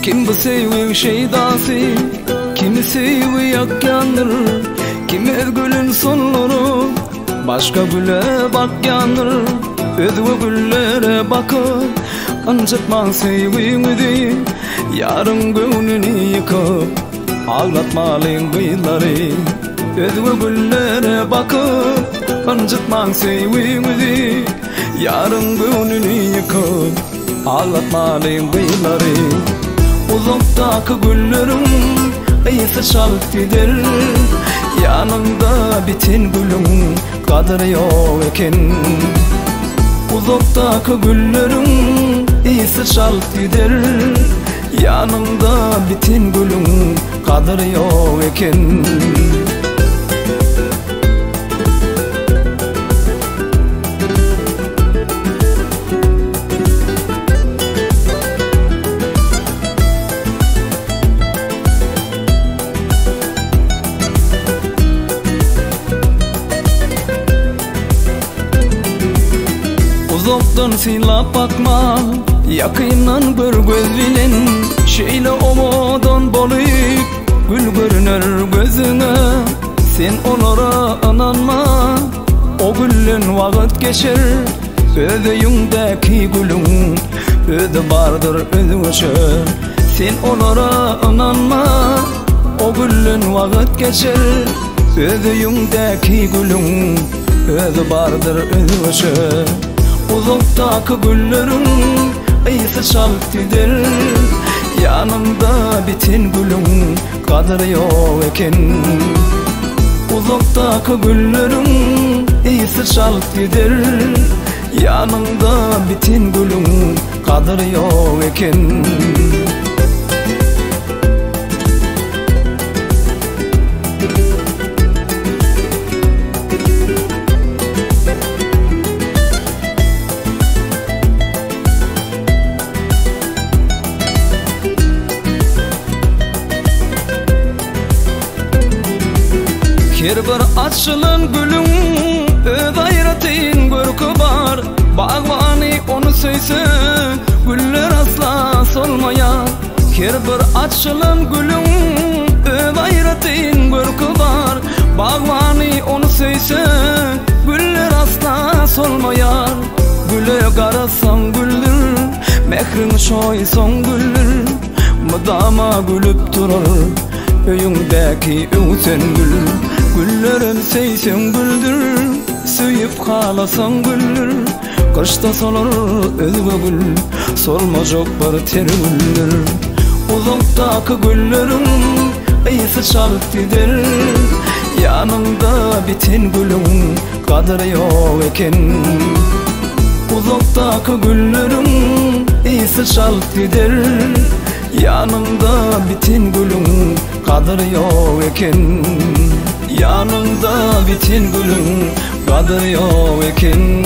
Kim bu sevgi şeydası, kimi sevgi yakyandır, kimi özgülün sonları başka güle bakyandır. Özgü güllere bakıp anlatma sevgini, yarın gönlünü yıkıp ağlatmalıyım kıyıları. Özgü güllere bakıp anlatma sevgini, yarın gönlünü yıkıp ağlatmalıyım kıyıları. Uzaktaki güllerim iyisi çalıp gider, yanımda bitin gülüm kadri yok eken. Uzaktaki güllerim iyisi çalıp gider, yanımda bitin gülüm kadri yok eken. Uzaktan silap bakma, yakından bir göz bilen, şeyle umudan bolayıp gül görünür gözüne. Sen onlara inanma, o gülün vakit geçer, özündeki gülün özü vardır özü öşer. Sen onlara inanma, o gülün vakit geçer, özündeki gülün özü vardır özü öşer. Uzaktaki güllerim iyisi çalıp gider, yanımda bitin gülüm kadri yok eken. Uzaktaki güllerim iyisi çalıp gider, yanımda bitin gülüm kadri yok eken. Her bir açılan gülün öz hayratın görkü var. Bağvani onu söyse güller asla solmaya. Her bir açılan gülün öz hayratın görkü var. Bağvani onu söyse güller asla solmaya. Güle karasan güldür, mehrin şoysan güldür, mıdama gülüp durur öyündeki öğüten gül. Güllerin seysen güldür, suyup kalasan güldür. Kışta solar özgü gül, solmacak bir ter güldür. Uzaktaki güllerin iyisi çalıp gider, yanımda bitin gülün kadri yok eken. Uzaktaki güllerin iyisi çalıp gider, yanımda bitin gülün kadri yok eken. Yanımda bitin gülün kadri yok eken.